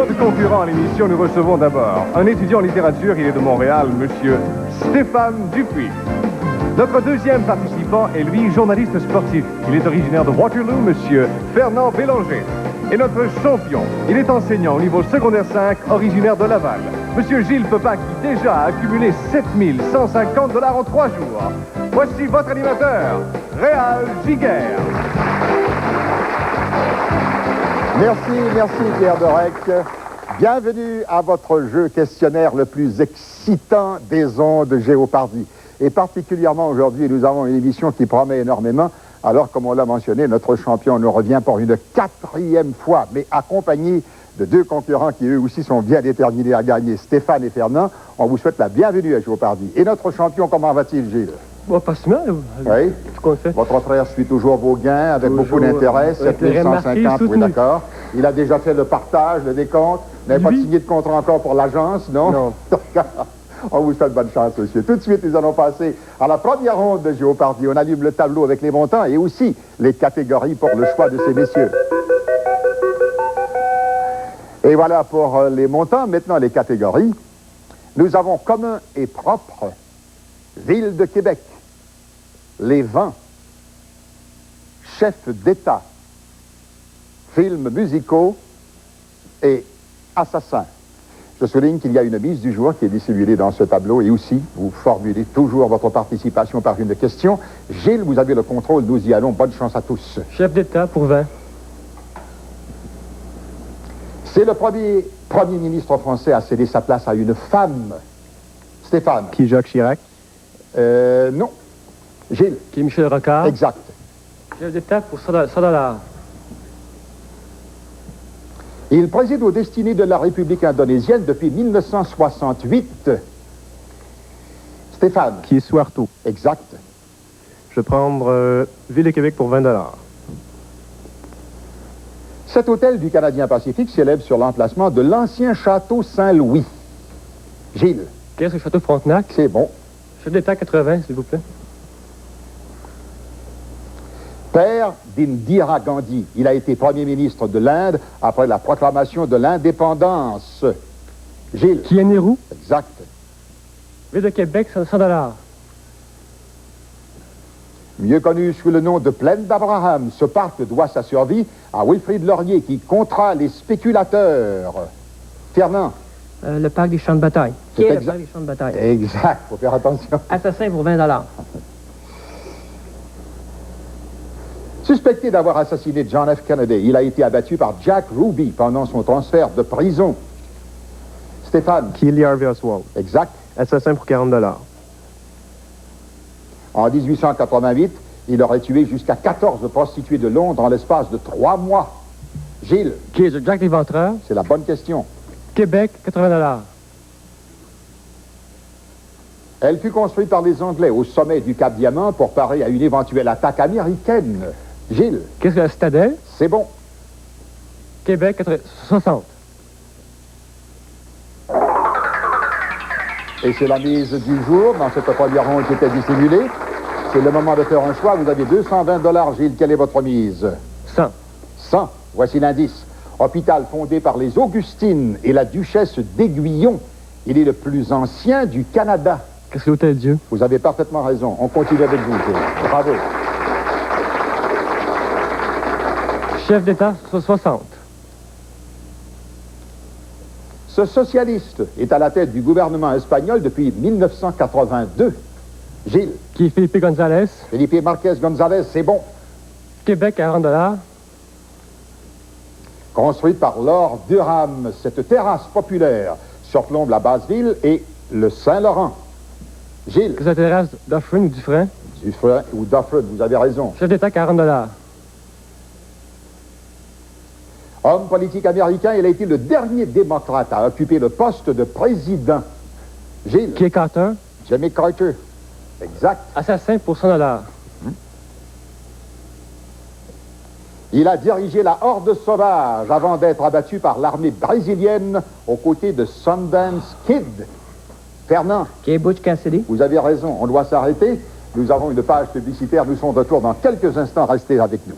de concurrents à l'émission, nous recevons d'abord un étudiant en littérature, il est de Montréal, monsieur Stéphane Dupuis. Notre deuxième participant est lui, journaliste sportif. Il est originaire de Waterloo, monsieur Fernand Bélanger. Et notre champion, il est enseignant au niveau secondaire 5, originaire de Laval. Monsieur Gilles Pepa, qui déjà a accumulé 7150 $ en 3 jours. Voici votre animateur, Réal Giguère. Merci Pierre Dorec. Bienvenue à votre jeu questionnaire le plus excitant des ondes Géopardy. Et particulièrement aujourd'hui, nous avons une émission qui promet énormément. Alors, comme on l'a mentionné, notre champion nous revient pour une 4e fois, mais accompagné de 2 concurrents qui, eux aussi, sont bien déterminés à gagner, Stéphane et Fernand. On vous souhaite la bienvenue à Géopardy. Et notre champion, comment va-t-il, Gilles? Bon, pas si mal. Oui. Tout qu'on fait. Votre frère suit toujours vos gains avec beaucoup d'intérêt. 7150, oui, d'accord. Il a déjà fait le partage, le décompte. Vous n'avez pas signé de contrat encore pour l'agence, non? Non. On vous souhaite bonne chance, monsieur. Tout de suite, nous allons passer à la première ronde de Géopardy. On allume le tableau avec les montants et aussi les catégories pour le choix de ces messieurs. Et voilà pour les montants. Maintenant, les catégories. Nous avons commun et propre, Ville de Québec, les vents, chefs d'État, films musicaux et assassins. Je souligne qu'il y a une mise du jour qui est dissimulée dans ce tableau et aussi, vous formulez toujours votre participation par une question. Gilles, vous avez le contrôle, nous y allons. Bonne chance à tous. Chef d'État pour 20. C'est le premier ministre français à céder sa place à une femme. Stéphane. Qui est Jacques Chirac. Non. Gilles. Qui est Michel Rocard. Exact. Chef d'État pour 100 $. Il préside aux destinées de la République indonésienne depuis 1968. Stéphane. Qui est Suharto. Exact. Je vais prendre Ville de Québec pour 20 $. Cet hôtel du Canadien Pacifique s'élève sur l'emplacement de l'ancien château Saint-Louis. Gilles. Qu'est-ce que le château Frontenac? C'est bon. Chef d'État 80, s'il vous plaît. Père d'Indira Gandhi. Il a été premier ministre de l'Inde après la proclamation de l'indépendance. Gilles. Qui est Nehru? Exact. Ville de Québec, 100 $. Mieux connu sous le nom de Plaine d'Abraham, ce parc doit sa survie à Wilfrid Laurier qui contraint les spéculateurs. Fernand. Le parc des champs de bataille. Qui est le parc des champs de bataille? Exact, faut faire attention. Assassin pour 20 $. Suspecté d'avoir assassiné John F. Kennedy, il a été abattu par Jack Ruby pendant son transfert de prison. Stéphane. Qui est Lee Harvey Oswald. Exact. Assassin pour 40 $. En 1888, il aurait tué jusqu'à 14 prostituées de Londres en l'espace de 3 mois. Gilles. Qui est Jack l'Éventreur. C'est la bonne question. Québec, 80 $. Elle fut construite par les Anglais au sommet du Cap Diamant pour parer à une éventuelle attaque américaine. Gilles. Qu'est-ce que la citadelle? C'est bon. Québec, 60. Et c'est la mise du jour dans cette première ronde qui était dissimulée. C'est le moment de faire un choix. Vous avez 220 $, Gilles. Quelle est votre mise? 100. 100. Voici l'indice. Hôpital fondé par les Augustines et la duchesse d'Aiguillon. Il est le plus ancien du Canada. Qu'est-ce que l'Hôtel Dieu? Vous avez parfaitement raison. On continue avec vous, Gilles. Bravo. Chef d'État, 60. Ce socialiste est à la tête du gouvernement espagnol depuis 1982. Gilles. Qui est Felipe González. Felipe Marquez González, c'est bon. Québec, 40 $. Construite par Lord Durham, cette terrasse populaire surplombe la basse ville et le Saint-Laurent. Gilles. Qu'est-ce que la terrasse Dufresne ou Dufresne? Dufresne ou Dufresne, vous avez raison. Chef d'État, 40 $. Homme politique américain, il a été le dernier démocrate à occuper le poste de président. Gilles. Qui est Carter? Jimmy Carter. Exact. Assassin pour 100 $. Il a dirigé la Horde sauvage avant d'être abattu par l'armée brésilienne aux côtés de Sundance Kid. Fernand. Qui est Butch Cassidy? Vous avez raison, on doit s'arrêter. Nous avons une page publicitaire, nous sommes de retour dans quelques instants. Restez avec nous.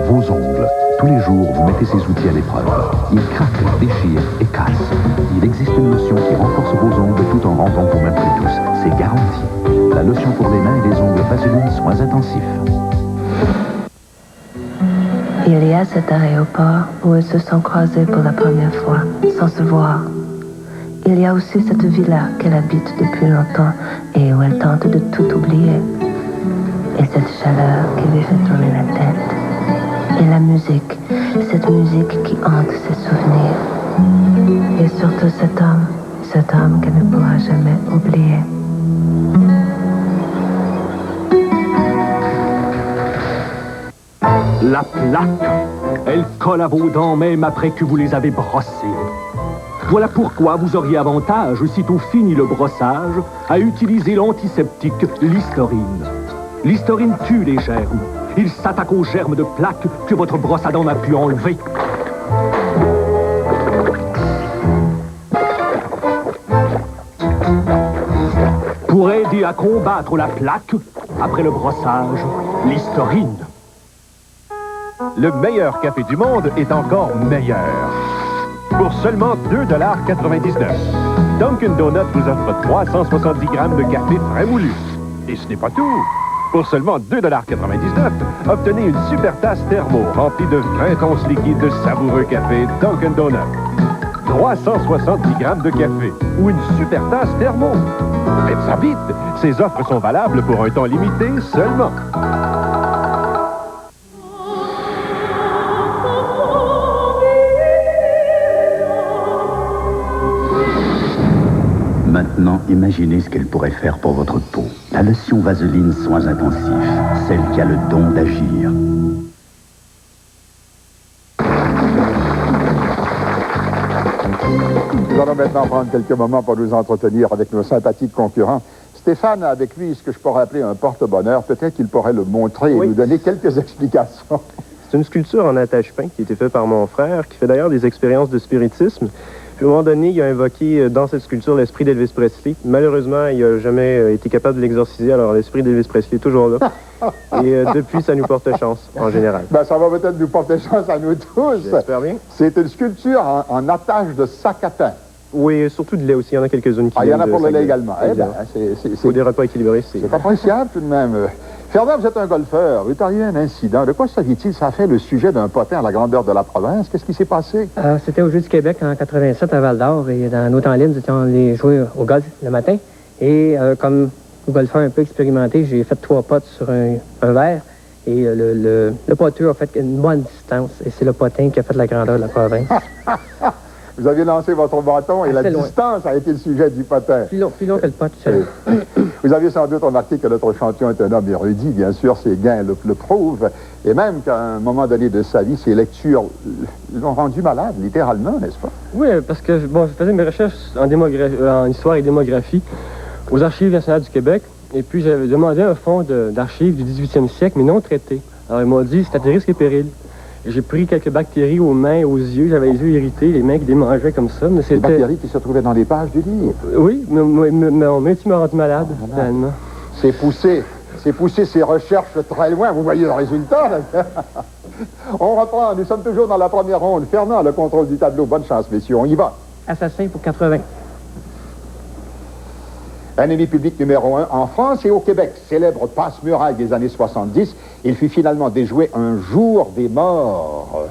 vos ongles. Tous les jours, vous mettez ces outils à l'épreuve. Ils craquent, déchirent et cassent. Il existe une lotion qui renforce vos ongles tout en rendant vos mains plus douces. C'est garanti. La lotion pour les mains et les ongles Vaseline soins intensifs. Il y a cet aéroport où elles se sont croisées pour la première fois, sans se voir. Il y a aussi cette villa qu'elle habite depuis longtemps et où elle tente de tout oublier. Et cette chaleur qui lui fait tourner la tête. Et la musique, cette musique qui hante ses souvenirs. Et surtout cet homme qu'elle ne pourra jamais oublier. La plaque, elle colle à vos dents même après que vous les avez brossées. Voilà pourquoi vous auriez avantage, sitôt fini le brossage, à utiliser l'antiseptique Listerine. Listerine tue les germes. Il s'attaque aux germes de plaques que votre brosse à dents n'a pu enlever. Pour aider à combattre la plaque, après le brossage, Listerine. Le meilleur café du monde est encore meilleur. Pour seulement 2,99 $. Dunkin' Donuts vous offre 370 grammes de café frais moulu. Et ce n'est pas tout. Pour seulement 2,99 $, obtenez une super tasse thermo remplie de 20 onces liquides de savoureux café Dunkin' Donuts. 370 grammes de café ou une super tasse thermo. Faites ça vite. Ces offres sont valables pour un temps limité seulement. Maintenant, imaginez ce qu'elle pourrait faire pour votre peau. La lotion Vaseline soins intensifs, celle qui a le don d'agir. Nous allons maintenant prendre quelques moments pour nous entretenir avec nos sympathiques concurrents. Stéphane a avec lui ce que je pourrais appeler un porte-bonheur. Peut-être qu'il pourrait le montrer et nous donner quelques explications. C'est une sculpture en attache-pain qui a été faite par mon frère, qui fait d'ailleurs des expériences de spiritisme. Puis à un moment donné, il a invoqué dans cette sculpture l'esprit d'Elvis Presley. Malheureusement, il n'a jamais été capable de l'exorciser, alors l'esprit d'Elvis Presley est toujours là. Et depuis, ça nous porte chance, en général. Ben, ça va peut-être nous porter chance à nous tous. J'espère bien. C'est une sculpture en attache de sac à pain. Oui, surtout de lait aussi. Il y en a quelques-unes qui Ah, il y en a viennent pour de le lait sac de- également. Eh ben, Faut des repas équilibrés, c'est appréciable tout de même. Fernand, vous êtes un golfeur. Il est arrivé un incident. De quoi s'agit-il? Ça a fait le sujet d'un potin à la grandeur de la province. Qu'est-ce qui s'est passé? C'était au Jeux du Québec en 87 à Val-d'Or et dans nos temps libres, nous étions allés jouer au golf le matin. Et comme golfeur un peu expérimenté, j'ai fait 3 potes sur un verre et le poteur a fait une bonne distance et c'est le potin qui a fait la grandeur de la province. Vous aviez lancé votre bâton et la Assez loin. distance a été le sujet du potin. Plus long que le pot. Vous aviez sans doute remarqué que notre champion est un homme érudit, bien sûr, ses gains le prouvent, et même qu'à un moment donné de sa vie, ses lectures l'ont rendu malade, littéralement, n'est-ce pas? Oui, parce que je faisais mes recherches en histoire et démographie aux Archives nationales du Québec. Et puis j'avais demandé un fonds d'archives du 18e siècle, mais non traité. Alors ils m'ont dit c'était à risque et péril. Et j'ai pris quelques bactéries aux mains, aux yeux, j'avais les yeux irrités, les mains qui démangeaient comme ça. Mais Des c'était... bactéries qui se trouvaient dans les pages du livre. Oui, mais mon métier m'a rendu malade, finalement. C'est pousser ses recherches très loin. Vous voyez le résultat, là? On reprend. Nous sommes toujours dans la première ronde. Fernand, le contrôle du tableau. Bonne chance, messieurs. On y va. Assassin pour 80. Ennemi public numéro 1 en France et au Québec. Célèbre passe-muraille des années 70. Il fut finalement déjoué un jour des morts.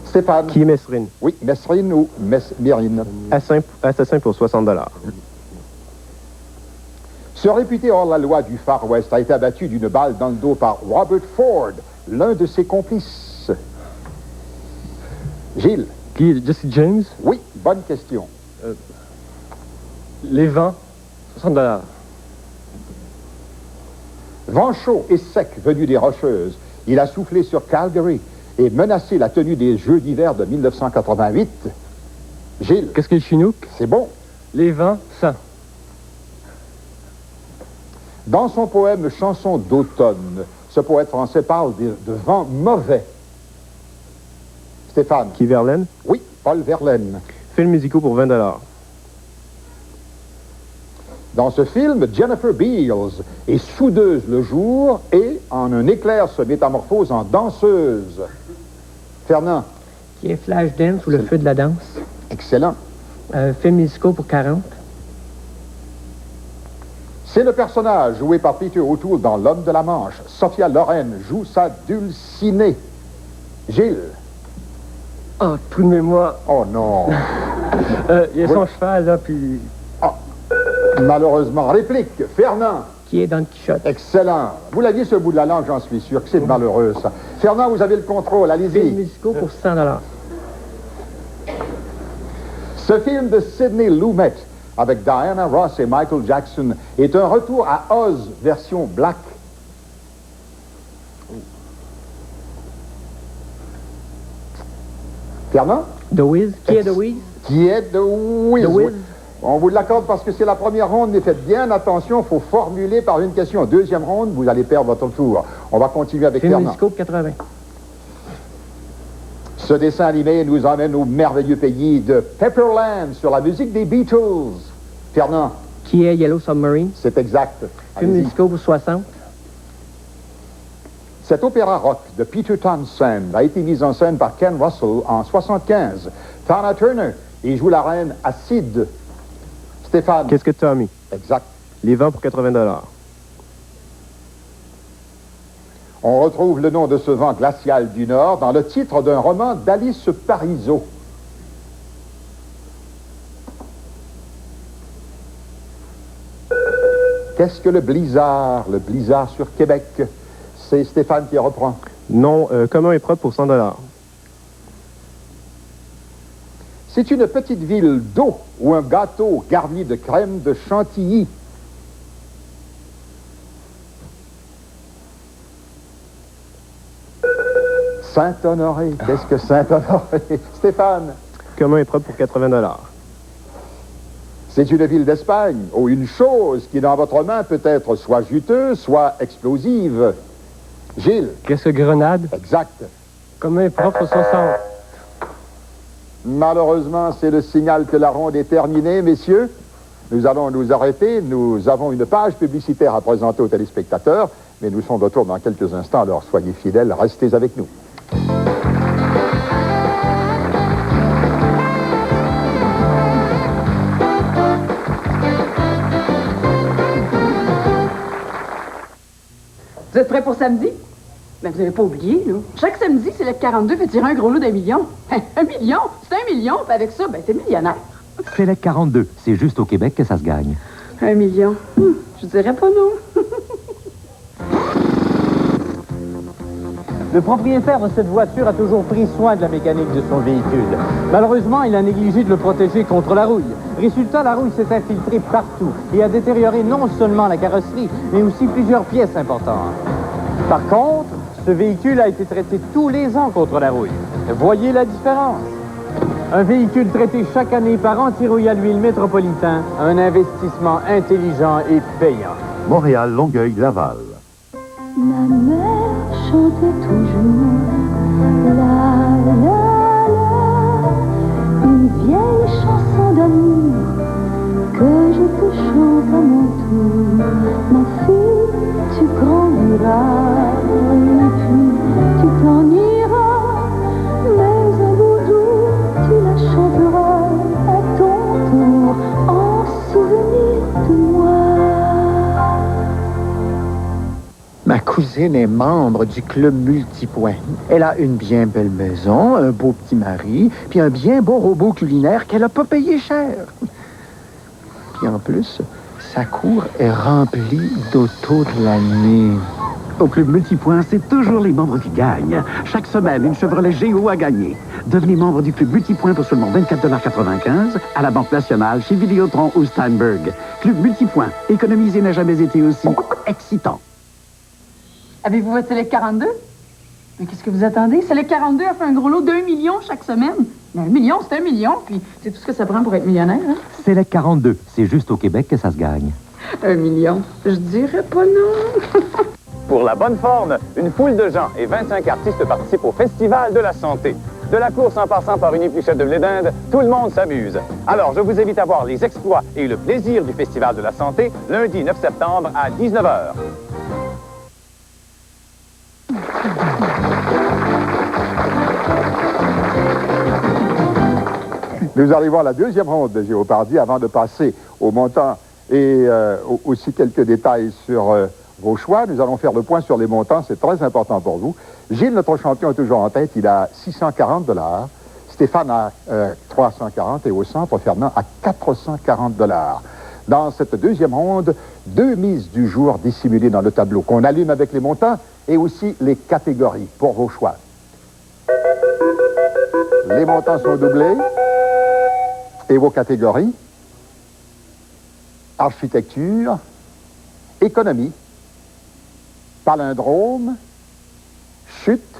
Stéphane. Qui est Mesrine? Oui, Mesrine ou Mesmirine. Assassin pour 60 $. Ce réputé hors-la-loi du Far West a été abattu d'une balle dans le dos par Robert Ford, l'un de ses complices. Gilles. Qui, Jesse James? Oui, bonne question. Les vents, 60 $. Vent chaud et sec venu des Rocheuses, il a soufflé sur Calgary et menacé la tenue des Jeux d'hiver de 1988. Gilles. Qu'est-ce que le Chinook? C'est bon. Les vents, 100. Dans son poème Chanson d'automne, ce poète français parle de vent mauvais. Stéphane. Qui Verlaine? Oui, Paul Verlaine. Films musicaux pour 20 $. Dans ce film, Jennifer Beals est soudeuse le jour et, en un éclair, se métamorphose en danseuse. Fernand. Qui est Flashdance ou Le Feu de la danse. Excellent. Film musicaux pour 40. C'est le personnage joué par Peter O'Toole dans L'Homme de la Manche. Sophia Loren joue sa Dulcinée. Gilles. Oh, trou de mémoire. Oh non. Il y a son cheval, là, puis... Ah, malheureusement. Réplique. Fernand. Qui est Don Quichotte. Excellent. Vous l'aviez sur le bout de la langue, j'en suis sûr. Que c'est malheureux, ça. Fernand, vous avez le contrôle. Films Allez-y. musicaux pour 100 $. Ce film de Sidney Lumet avec Diana Ross et Michael Jackson est un retour à Oz version black. Fernand? The Wiz. Qui est The Wiz? Qui est The Wiz? The Wiz. On vous l'accorde parce que c'est la première ronde, mais faites bien attention, il faut formuler par une question. Deuxième ronde, vous allez perdre votre tour. On va continuer avec Films Fernand. musicaux pour 80. Ce dessin animé nous emmène au merveilleux pays de Pepperland sur la musique des Beatles. Fernand. Qui est Yellow Submarine. C'est exact. Films Allez-y. musicaux pour 60. Cet opéra rock de Peter Townsend a été mis en scène par Ken Russell en 1975. Tina Turner y joue la reine Acide. Stéphane. Qu'est-ce que tu as mis? Exact. Les vents pour 80 $. On retrouve le nom de ce vent glacial du Nord dans le titre d'un roman d'Alice Parisot. Qu'est-ce que le blizzard? Le blizzard sur Québec. C'est Stéphane qui reprend. Non, commun et propre pour 100 $. C'est une petite ville d'eau ou un gâteau garni de crème de chantilly. Saint-Honoré. Qu'est-ce que Saint-Honoré? Stéphane. Commun et propre pour 80 $. C'est une ville d'Espagne ou une chose qui, dans votre main, peut être soit juteuse, soit explosive. Gilles. Qu'est-ce que Grenade? Exact. Comme un propre 60. Malheureusement, c'est le signal que la ronde est terminée, messieurs. Nous allons nous arrêter. Nous avons une page publicitaire à présenter aux téléspectateurs, mais nous serons de retour dans quelques instants, alors soyez fidèles, restez avec nous. Vous êtes prêts pour samedi? Ben, vous n'avez pas oublié, là. Chaque samedi, c'est le 42 fait tirer un gros lot d'1 million. 1 million? C'est 1 million, puis avec ça, ben, t'es millionnaire. Select 42, c'est juste au Québec que ça se gagne. 1 million? Je dirais pas non. Le propriétaire de cette voiture a toujours pris soin de la mécanique de son véhicule. Malheureusement, il a négligé de le protéger contre la rouille. Résultat, la rouille s'est infiltrée partout et a détérioré non seulement la carrosserie, mais aussi plusieurs pièces importantes. Par contre, ce véhicule a été traité tous les ans contre la rouille. Voyez la différence. Un véhicule traité chaque année par Anti-Rouille à l'huile métropolitain, un investissement intelligent et payant. Montréal, Longueuil, Laval. Ma mère chantait toujours la la la, une vieille chanson d'amour que je te chante à mon tour. Ma fille, tu grandiras et puis tu t'en iras, mais un beau jour tu la chanteras à ton tour en souvenir de moi. Ma cousine est membre du club Multipoint. Elle a une bien belle maison, un beau petit mari, puis un bien beau robot culinaire qu'elle n'a pas payé cher. Puis en plus, sa cour est remplie d'autos de l'année. Au Club Multipoint, c'est toujours les membres qui gagnent. Chaque semaine, une Chevrolet Géo à gagner. Devenez membre du Club Multipoint pour seulement 24,95 $ à la Banque Nationale, chez Vidéotron ou Steinberg. Club Multipoint. Économiser n'a jamais été aussi excitant. Avez-vous votre Select 42? Mais qu'est-ce que vous attendez? Select 42 a fait un gros lot d'1 million chaque semaine. Mais 1 million, c'est 1 million, puis c'est tout ce que ça prend pour être millionnaire, hein? Select 42, c'est juste au Québec que ça se gagne. 1 million? Je dirais pas non. Pour la bonne forme, une foule de gens et 25 artistes participent au Festival de la Santé. De la course en passant par une épluchette de blé d'Inde, tout le monde s'amuse. Alors, je vous invite à voir les exploits et le plaisir du Festival de la Santé, lundi 9 septembre à 19h. Nous arrivons à la deuxième ronde de Géopardy avant de passer au montant et aussi quelques détails sur vos choix. Nous allons faire le point sur les montants, c'est très important pour vous. Gilles, notre champion, est toujours en tête, il a 640 $. Stéphane a 340 et au centre, Fernand a 440 $. Dans cette deuxième ronde, 2 mises du jour dissimulées dans le tableau qu'on allume avec les montants et aussi les catégories pour vos choix. Les montants sont doublés. Et vos catégories: architecture, économie, palindrome, chute,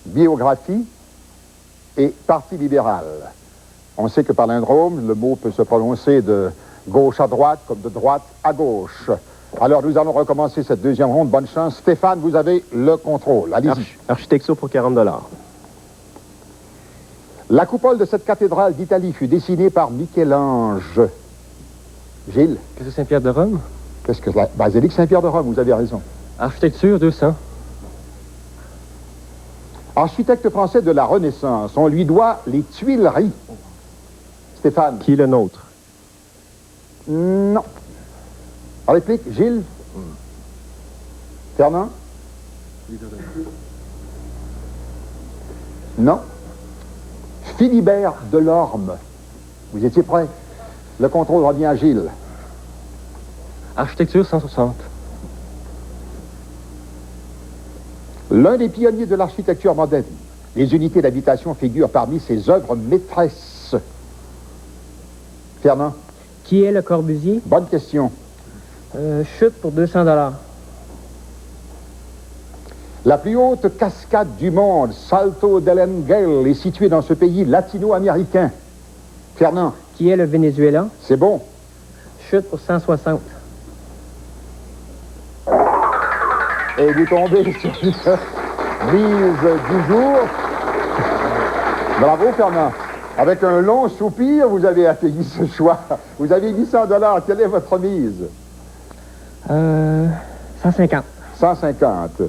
biographie et parti libéral. On sait que palindrome, le mot peut se prononcer de gauche à droite comme de droite à gauche. Alors nous allons recommencer cette deuxième ronde. Bonne chance. Stéphane, vous avez le contrôle. Allez-y. Architecture pour 40 $. La coupole de cette cathédrale d'Italie fut dessinée par Michel-Ange. Gilles? Qu'est-ce que Saint-Pierre de Rome? Qu'est-ce que la basilique Saint-Pierre de Rome, vous avez raison. Architecture, 200. Architecte français de la Renaissance, on lui doit les Tuileries. Stéphane? Qui est le nôtre? Non. Réplique, Gilles? Fernand? Non. Philibert Delorme. Vous étiez prêt? Le contrôle revient à Gilles. Architecture, 160. L'un des pionniers de l'architecture moderne. Les unités d'habitation figurent parmi ses œuvres maîtresses. Fernand? Qui est Le Corbusier? Bonne question. Chute pour 200 $. La plus haute cascade du monde, Salto del est située dans ce pays latino-américain. Fernand? Qui est le Venezuela? C'est bon. Chute pour 160. Et vous tombez sur une mise du jour. Bravo, Fernand. Avec un long soupir, vous avez accueilli ce choix. Vous avez 800 $. Quelle est votre mise? 150. 150.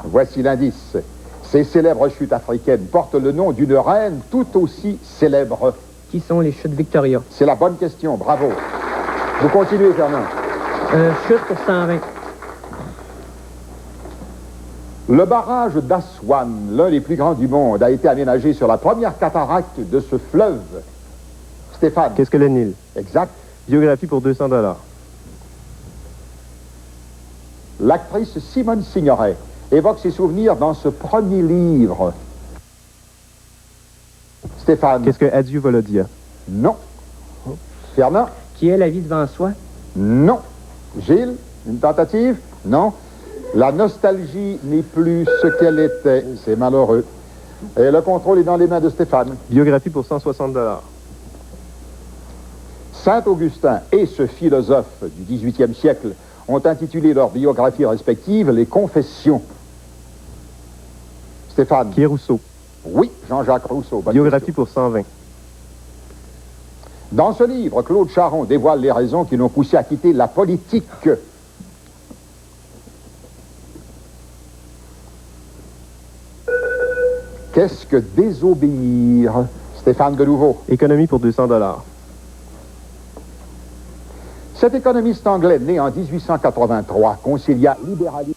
Voici l'indice. Ces célèbres chutes africaines portent le nom d'une reine tout aussi célèbre. Qui sont les chutes Victoria? C'est la bonne question, bravo. Vous continuez, Fernand. Chute pour 120. Le barrage d'Aswan, l'un des plus grands du monde, a été aménagé sur la première cataracte de ce fleuve. Stéphane? Qu'est-ce que le Nil? Exact. Biographie pour 200 $. L'actrice Simone Signoret évoque ses souvenirs dans ce premier livre. Stéphane? Qu'est-ce que Adieu Volodia? Non. Fernand? Qui est La vie devant soi? Non. Gilles? Une tentative? Non. La nostalgie n'est plus ce qu'elle était. C'est malheureux. Et le contrôle est dans les mains de Stéphane. Biographie pour 160 $. Saint-Augustin et ce philosophe du XVIIIe siècle ont intitulé leurs biographies respectives les Confessions. Stéphane? Qui est Rousseau? Oui, Jean-Jacques Rousseau. Biographie pour 120. Dans ce livre, Claude Charron dévoile les raisons qui l'ont poussé à quitter la politique. Qu'est-ce que désobéir? Stéphane, de nouveau. Économie pour 200 $. Cet économiste anglais, né en 1883, concilia libéralisme